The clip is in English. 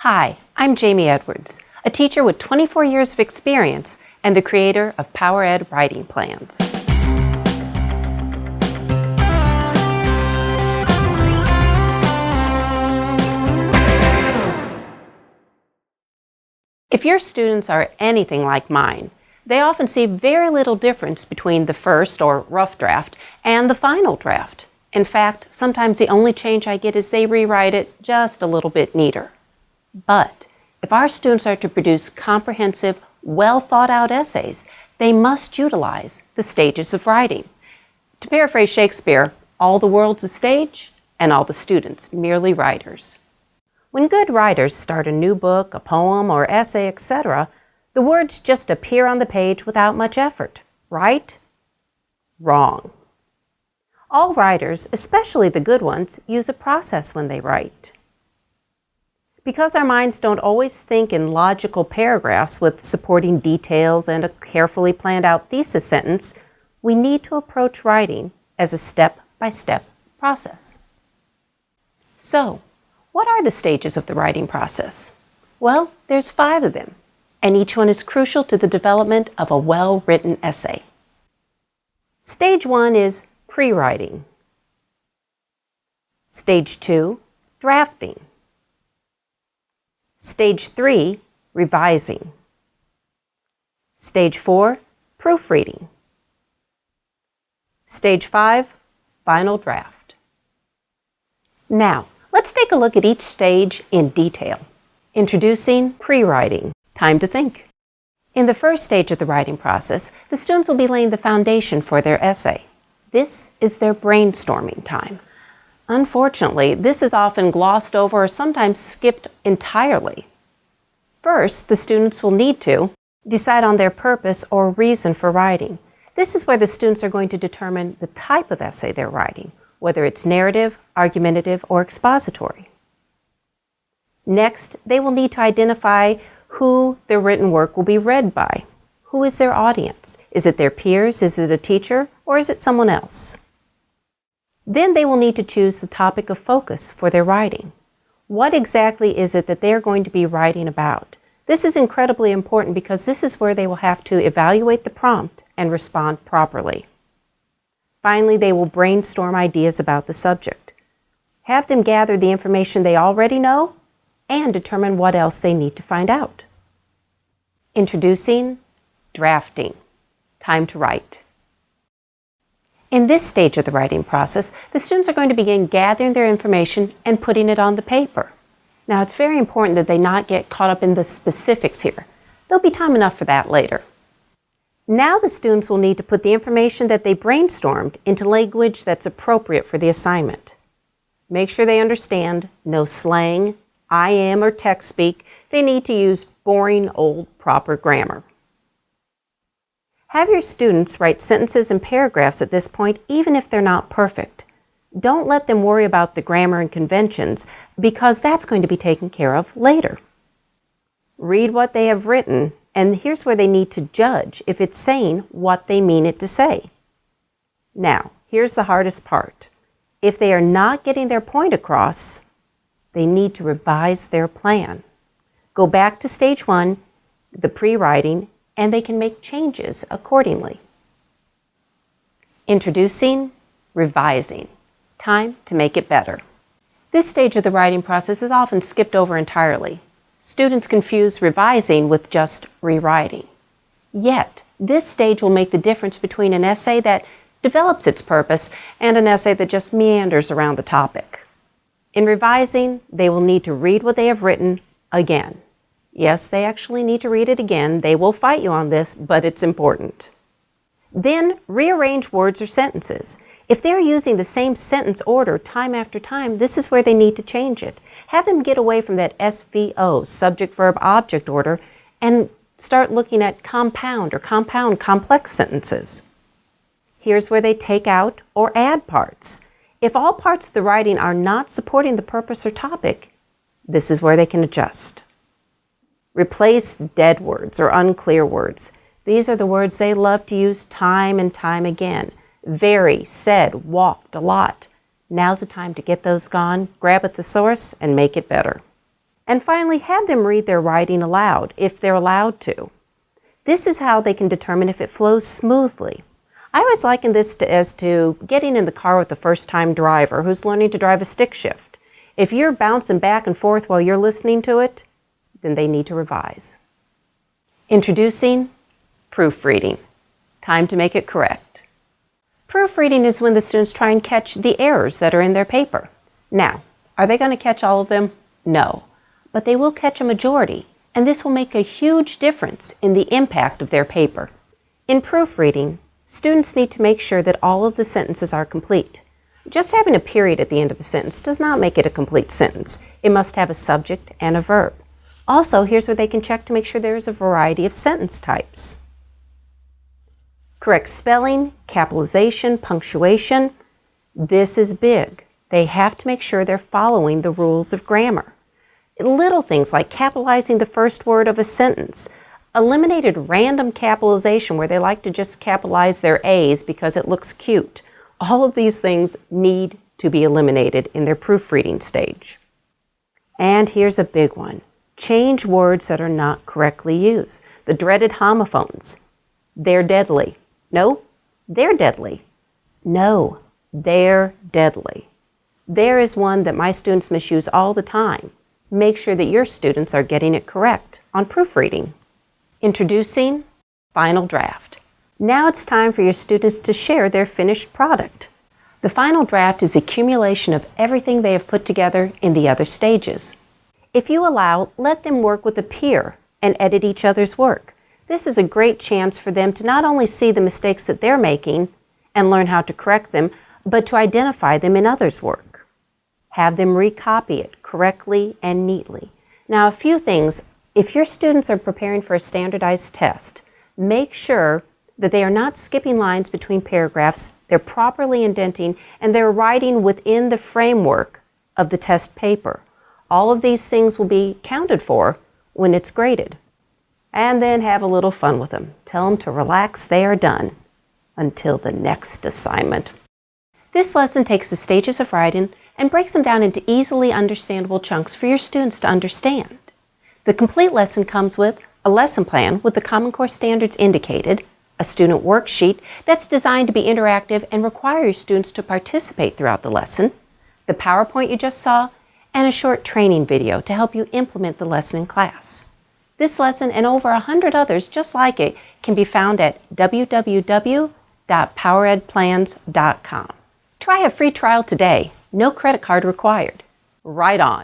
Hi, I'm Jamie Edwards, a teacher with 24 years of experience and the creator of PowerEd Writing Plans. If your students are anything like mine, they often see very little difference between the first or rough draft and the final draft. In fact, sometimes the only change I get is they rewrite it just a little bit neater. But if our students are to produce comprehensive, well-thought-out essays, they must utilize the stages of writing. To paraphrase Shakespeare, all the world's a stage, and all the students merely writers. When good writers start a new book, a poem, or essay, etc., the words just appear on the page without much effort, right? Wrong. All writers, especially the good ones, use a process when they write. Because our minds don't always think in logical paragraphs with supporting details and a carefully planned out thesis sentence, we need to approach writing as a step-by-step process. So, what are the stages of the writing process? Well, there's 5 of them, and each one is crucial to the development of a well-written essay. Stage 1 is pre-writing. Stage 2, drafting. Stage 3, revising. Stage 4, proofreading. Stage 5, final draft. Now, let's take a look at each stage in detail. Introducing pre-writing, time to think. In the first stage of the writing process, the students will be laying the foundation for their essay. This is their brainstorming time. Unfortunately, this is often glossed over or sometimes skipped entirely. First, the students will need to decide on their purpose or reason for writing. This is where the students are going to determine the type of essay they're writing, whether it's narrative, argumentative, or expository. Next, they will need to identify who their written work will be read by. Who is their audience? Is it their peers? Is it a teacher? Or is it someone else? Then they will need to choose the topic of focus for their writing. What exactly is it that they're going to be writing about? This is incredibly important because this is where they will have to evaluate the prompt and respond properly. Finally, they will brainstorm ideas about the subject. Have them gather the information they already know and determine what else they need to find out. Introducing drafting, time to write. In this stage of the writing process, the students are going to begin gathering their information and putting it on the paper. Now, it's very important that they not get caught up in the specifics here. There'll be time enough for that later. Now the students will need to put the information that they brainstormed into language that's appropriate for the assignment. Make sure they understand no slang, I am, or text speak. They need to use boring, old, proper grammar. Have your students write sentences and paragraphs at this point, even if they're not perfect. Don't let them worry about the grammar and conventions, because that's going to be taken care of later. Read what they have written, and here's where they need to judge if it's saying what they mean it to say. Now, here's the hardest part. If they are not getting their point across, they need to revise their plan. Go back to stage 1, the pre-writing, and they can make changes accordingly. Introducing revising, time to make it better. This stage of the writing process is often skipped over entirely. Students confuse revising with just rewriting. Yet, this stage will make the difference between an essay that develops its purpose and an essay that just meanders around the topic. In revising, they will need to read what they have written again. Yes, they actually need to read it again. They will fight you on this, but it's important. Then, rearrange words or sentences. If they're using the same sentence order time after time, this is where they need to change it. Have them get away from that SVO, subject, verb, object order, and start looking at compound or compound complex sentences. Here's where they take out or add parts. If all parts of the writing are not supporting the purpose or topic, this is where they can adjust. Replace dead words or unclear words. These are the words they love to use time and time again. Very, said, walked, a lot. Now's the time to get those gone, grab a thesaurus, and make it better. And finally, have them read their writing aloud if they're allowed to. This is how they can determine if it flows smoothly. I always liken this as to getting in the car with a first-time driver who's learning to drive a stick shift. If you're bouncing back and forth while you're listening to it, then they need to revise. Introducing proofreading. Time to make it correct. Proofreading is when the students try and catch the errors that are in their paper. Now, are they going to catch all of them? No. But they will catch a majority, and this will make a huge difference in the impact of their paper. In proofreading, students need to make sure that all of the sentences are complete. Just having a period at the end of a sentence does not make it a complete sentence. It must have a subject and a verb. Also, here's where they can check to make sure there is a variety of sentence types. Correct spelling, capitalization, punctuation. This is big. They have to make sure they're following the rules of grammar. Little things like capitalizing the first word of a sentence, eliminated random capitalization where they like to just capitalize their A's because it looks cute. All of these things need to be eliminated in their proofreading stage. And here's a big one. Change words that are not correctly used. The dreaded homophones. They're deadly. No, they're deadly. No, they're deadly. There is one that my students misuse all the time. Make sure that your students are getting it correct on proofreading. Introducing final draft. Now it's time for your students to share their finished product. The final draft is the accumulation of everything they have put together in the other stages. If you allow, let them work with a peer and edit each other's work. This is a great chance for them to not only see the mistakes that they're making and learn how to correct them, but to identify them in others' work. Have them recopy it correctly and neatly. Now, a few things. If your students are preparing for a standardized test, make sure that they are not skipping lines between paragraphs, they're properly indenting, and they're writing within the framework of the test paper. All of these things will be counted for when it's graded. And then have a little fun with them. Tell them to relax, they are done. Until the next assignment. This lesson takes the stages of writing and breaks them down into easily understandable chunks for your students to understand. The complete lesson comes with a lesson plan with the Common Core standards indicated, a student worksheet that's designed to be interactive and require your students to participate throughout the lesson, the PowerPoint you just saw, and a short training video to help you implement the lesson in class. This lesson and over 100 others just like it can be found at www.poweredplans.com. Try a free trial today. No credit card required. Right on.